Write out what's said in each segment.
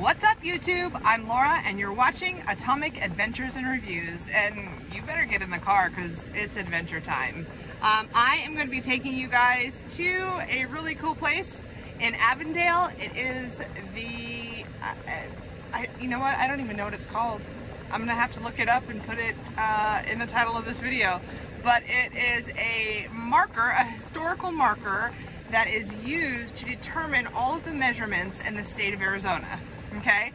What's up, YouTube? I'm Laura and you're watching Atomic Adventures and Reviews, and you better get in the car because it's adventure time. I am going to be taking you guys to a really cool place in Avondale. It is the, you know what, I don't even know what it's called. I'm going to have to look it up and put it in the title of this video. But it is a marker, a historical marker that is used to determine all of the measurements in the state of Arizona. Okay?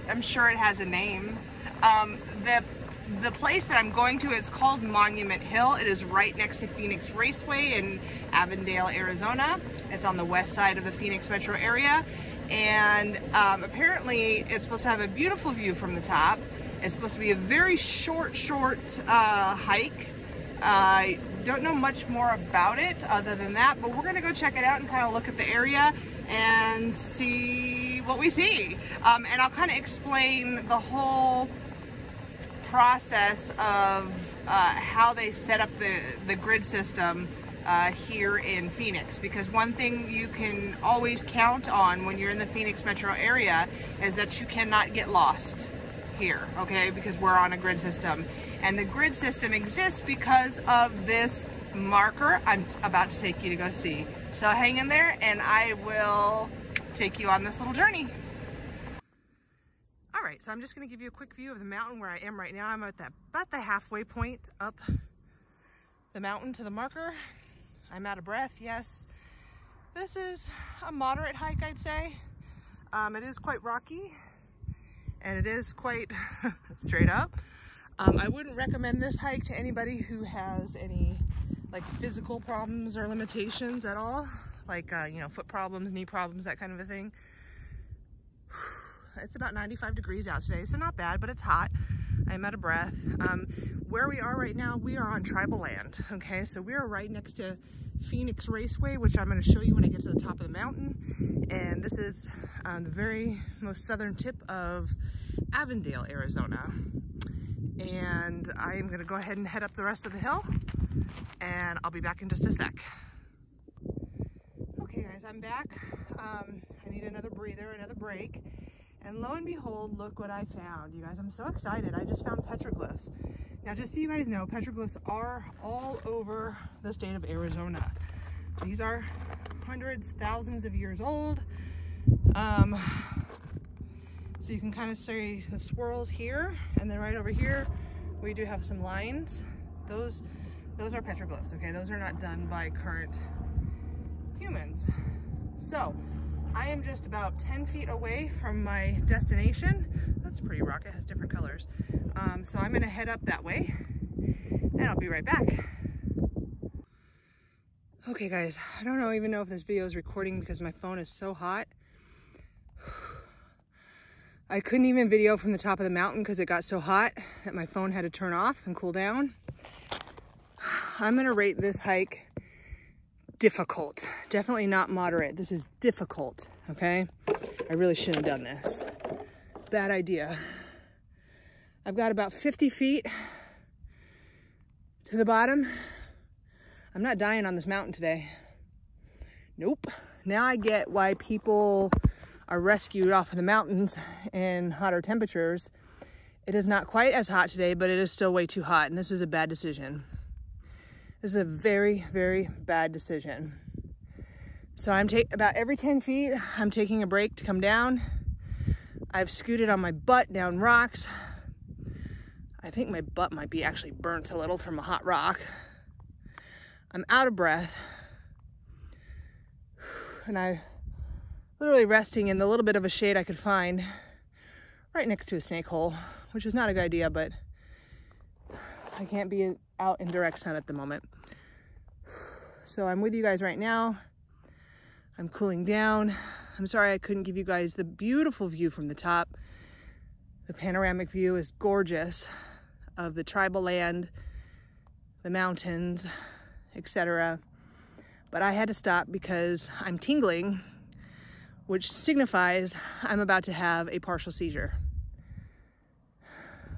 I'm sure it has a name. The place that I'm going to, it's called Monument Hill. It is right next to Phoenix Raceway in Avondale, Arizona. It's on the west side of the Phoenix metro area. And apparently it's supposed to have a beautiful view from the top. It's supposed to be a very short hike. I don't know much more about it other than that, but we're gonna go check it out and kind of look at the area and see what we see. And I'll kind of explain the whole process of how they set up the grid system here in Phoenix, because one thing you can always count on when you're in the Phoenix metro area is that you cannot get lost here, okay, because we're on a grid system. And the grid system exists because of this marker I'm about to take you to go see. So hang in there and I will take you on this little journey. All right, so I'm just gonna give you a quick view of the mountain where I am right now. I'm at about the halfway point up the mountain to the marker. I'm out of breath, yes. This is a moderate hike, I'd say. It is quite rocky and it is quite straight up. I wouldn't recommend this hike to anybody who has any like physical problems or limitations at all, like you know, foot problems, knee problems, that kind of a thing. It's about 95 degrees out today, so not bad, but it's hot. I'm out of breath. Where we are right now, we are on tribal land, okay? So we are right next to Phoenix Raceway, which I'm gonna show you when I get to the top of the mountain. And this is the very most southern tip of Avondale, Arizona. And I am gonna go ahead and head up the rest of the hill, and I'll be back in just a sec. Okay guys, I'm back. I need another breather, another break. And lo and behold, look what I found. You guys, I'm so excited. I just found petroglyphs. Now, just so you guys know, petroglyphs are all over the state of Arizona. These are hundreds, thousands of years old. So you can kind of see the swirls here, and then right over here, we do have some lines. Those are petroglyphs, okay? Those are not done by current humans. So, I am just about 10 feet away from my destination. That's a pretty rock, it has different colors. So I'm gonna head up that way and I'll be right back. Okay guys, I don't even know if this video is recording because my phone is so hot. I couldn't even video from the top of the mountain because it got so hot that my phone had to turn off and cool down. I'm gonna rate this hike difficult. Definitely not moderate. This is difficult, okay? I really shouldn't have done this. Bad idea. I've got about 50 feet to the bottom. I'm not dying on this mountain today. Nope. Now I get why people are rescued off of the mountains in hotter temperatures. It is not quite as hot today, but it is still way too hot, and this is a bad decision. This is a very, very bad decision. So I'm about every 10 feet, I'm taking a break to come down. I've scooted on my butt down rocks. I think my butt might be actually burnt a little from a hot rock. I'm out of breath. And I'm literally resting in the little bit of a shade I could find right next to a snake hole, which is not a good idea, but I can't be out in direct sun at the moment. So I'm with you guys right now. I'm cooling down. I'm sorry I couldn't give you guys the beautiful view from the top. The panoramic view is gorgeous of the tribal land, the mountains, etc. But I had to stop because I'm tingling, which signifies I'm about to have a partial seizure.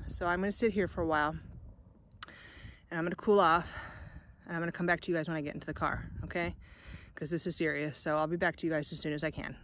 So I'm gonna sit here for a while and I'm gonna cool off and I'm gonna come back to you guys when I get into the car, okay? Because this is serious, so I'll be back to you guys as soon as I can.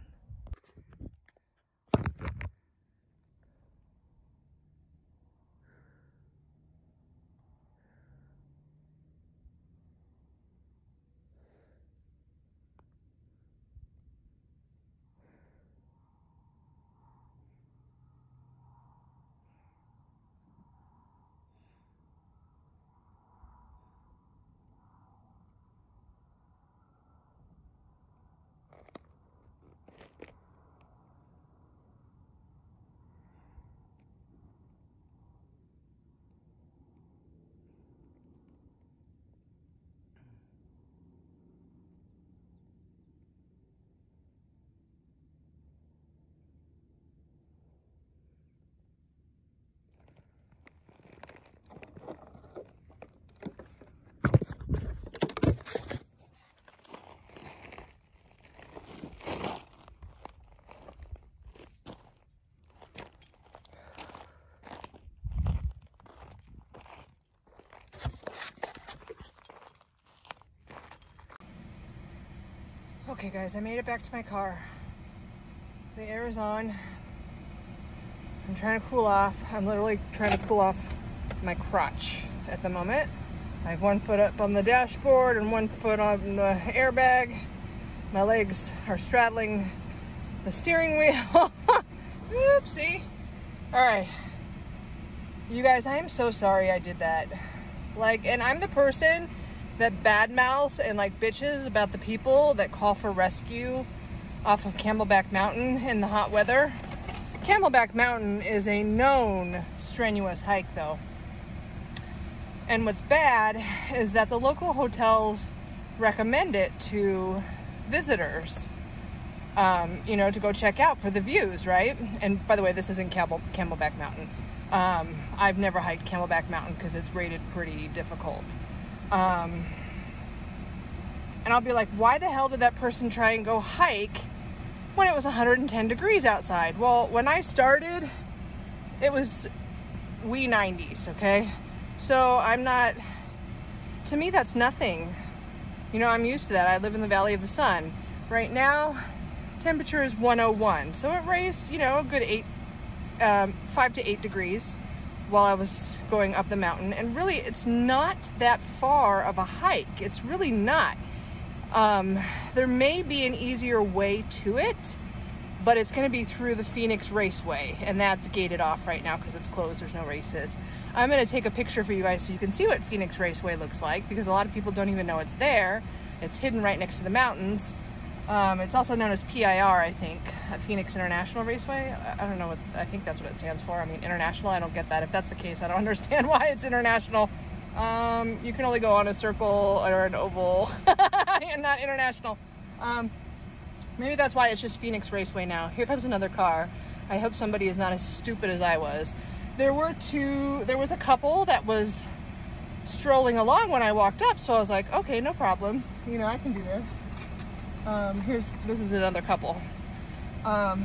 Okay guys, I made it back to my car. The air is on. I'm trying to cool off. I'm literally trying to cool off my crotch at the moment. I have one foot up on the dashboard and one foot on the airbag. My legs are straddling the steering wheel. Oopsie. All right. You guys, I am so sorry I did that. Like, and I'm the person that badmouths and like bitches about the people that call for rescue off of Camelback Mountain in the hot weather. Camelback Mountain is a known strenuous hike though. And what's bad is that the local hotels recommend it to visitors, you know, to go check out for the views, right? And by the way, this isn't Camelback Mountain. I've never hiked Camelback Mountain because it's rated pretty difficult. And I'll be like, why the hell did that person try and go hike when it was 110 degrees outside? Well, when I started, it was wee 90s, okay? So I'm not, to me, that's nothing. You know, I'm used to that. I live in the Valley of the Sun. Right now, temperature is 101. So it raised, you know, a good 5 to 8 degrees while I was going up the mountain. And really, it's not that far of a hike. It's really not. There may be an easier way to it, but it's going to be through the Phoenix Raceway, and that's gated off right now because it's closed. There's no races. I'm going to take a picture for you guys so you can see what Phoenix Raceway looks like, because a lot of people don't even know it's there. It's hidden right next to the mountains. It's also known as PIR, I think, Phoenix International Raceway. I don't know what, I think that's what it stands for. I mean, international, I don't get that. If that's the case, I don't understand why it's international. You can only go on a circle or an oval and not international. Maybe that's why it's just Phoenix Raceway now. Here comes another car. I hope somebody is not as stupid as I was. There was a couple that was strolling along when I walked up, so I was like, okay, no problem. You know, I can do this. This is another couple. But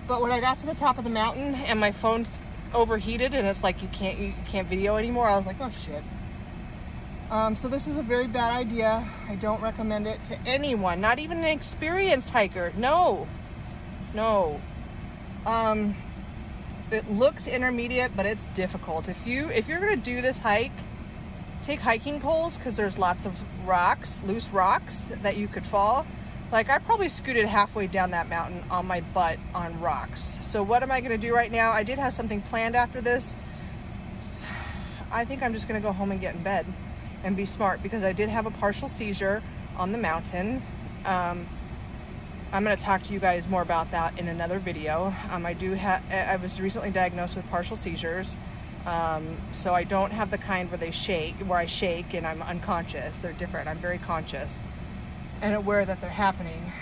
when I got to the top of the mountain and my phone overheated and it's like you can't video anymore, I was like, oh shit. So this is a very bad idea. I don't recommend it to anyone, not even an experienced hiker. No. It looks intermediate, but it's difficult. If you're gonna do this hike, take hiking poles, because there's lots of rocks, loose rocks that you could fall. Like, I probably scooted halfway down that mountain on my butt on rocks. So what am I gonna do right now? I did have something planned after this. I think I'm just gonna go home and get in bed and be smart, because I did have a partial seizure on the mountain. I'm gonna talk to you guys more about that in another video. I was recently diagnosed with partial seizures. So I don't have the kind where I shake and I'm unconscious. They're different. I'm very conscious and aware that they're happening.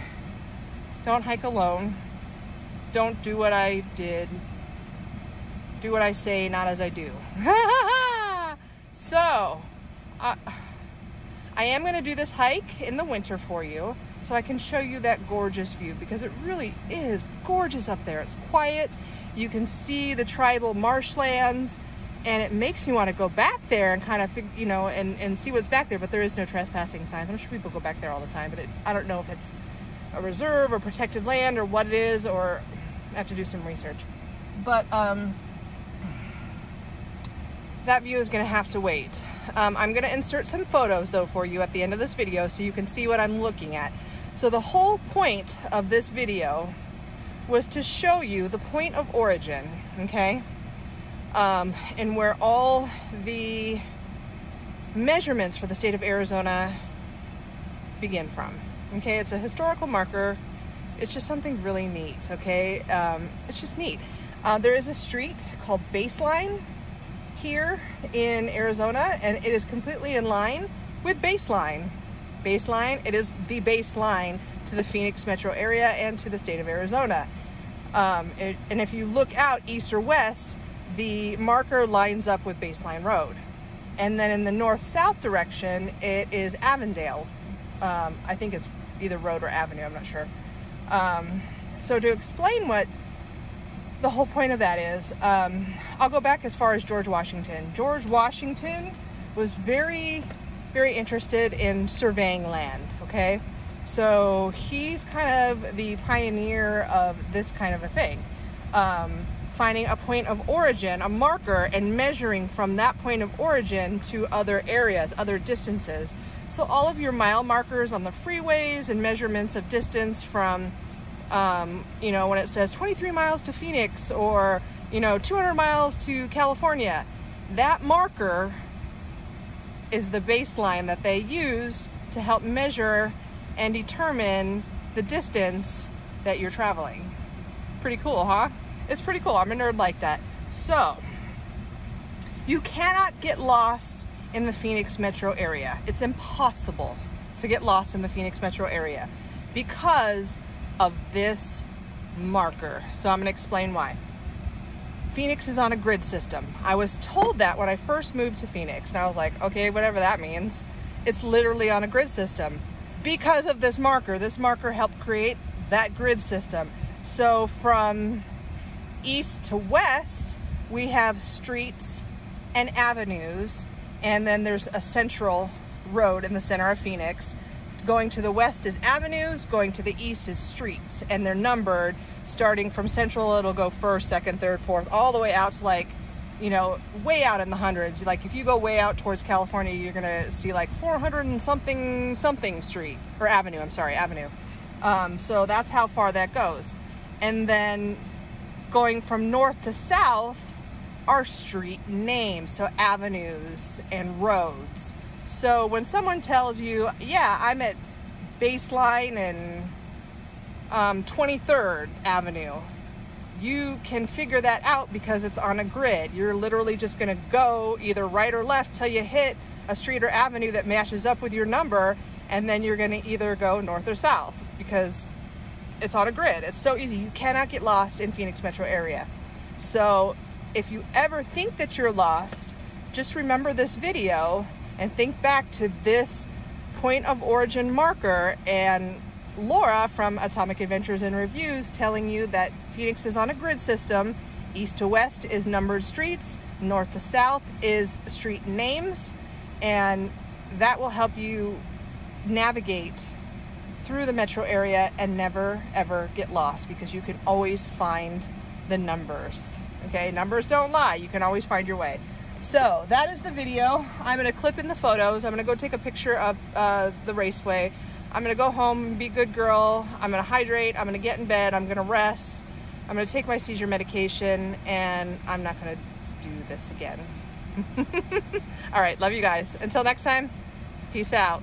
Don't hike alone. Don't do what I did. Do what I say, not as I do. So, I am going to do this hike in the winter for you so I can show you that gorgeous view, because it really is gorgeous up there. It's quiet. You can see the tribal marshlands, and it makes me want to go back there and kind of, you know, and see what's back there, but there is no trespassing signs. I'm sure people go back there all the time, but I don't know if it's a reserve or protected land or what it is, or I have to do some research. But that view is going to have to wait. I'm going to insert some photos though for you at the end of this video so you can see what I'm looking at. So the whole point of this video was to show you the point of origin, okay? And where all the measurements for the state of Arizona begin from, okay? It's a historical marker. It's just something really neat, okay? It's just neat. There is a street called Baseline here in Arizona, and it is completely in line with Baseline. Baseline, it is the baseline to the Phoenix metro area and to the state of Arizona. And if you look out east or west, the marker lines up with Baseline Road. And then in the north-south direction, it is Avondale. I think it's either road or avenue, I'm not sure. So to explain what the whole point of that is, I'll go back as far as George Washington. George Washington was very, very interested in surveying land, okay? So he's kind of the pioneer of this kind of a thing. Finding a point of origin, a marker, and measuring from that point of origin to other areas, other distances. So all of your mile markers on the freeways and measurements of distance from, you know, when it says 23 miles to Phoenix or, you know, 200 miles to California, that marker is the baseline that they used to help measure and determine the distance that you're traveling. Pretty cool, huh? It's pretty cool. I'm a nerd like that. So, you cannot get lost in the Phoenix metro area. It's impossible to get lost in the Phoenix metro area because of this marker. So I'm gonna explain why. Phoenix is on a grid system. I was told that when I first moved to Phoenix, and I was like, okay, whatever that means. It's literally on a grid system because of this marker. This marker helped create that grid system. So from east to west, we have streets and avenues, and then there's a central road in the center of Phoenix. Going to the west is avenues, going to the east is streets, and they're numbered starting from central. It'll go first, second, third, fourth, all the way out to, like, you know, way out in the hundreds. Like if you go way out towards California, you're gonna see like 400 and something street, or avenue, I'm sorry, avenue. So that's how far that goes. And then going from north to south are street names, so avenues and roads. So when someone tells you, yeah, I'm at Baseline and 23rd Avenue, you can figure that out because it's on a grid. You're literally just gonna go either right or left till you hit a street or avenue that matches up with your number, and then you're gonna either go north or south because it's on a grid. It's so easy. You cannot get lost in Phoenix metro area. So if you ever think that you're lost, just remember this video and think back to this point of origin marker and Laura from Atomic Adventures and Reviews telling you that Phoenix is on a grid system. East to west is numbered streets, north to south is street names, and that will help you navigate through the metro area and never ever get lost because you can always find the numbers. Okay, numbers don't lie. You can always find your way. So that is the video. I'm gonna clip in the photos. I'm gonna go take a picture of the raceway. I'm gonna go home, be a good girl. I'm gonna hydrate. I'm gonna get in bed. I'm gonna rest. I'm gonna take my seizure medication, and I'm not gonna do this again. All right, love you guys. Until next time, peace out.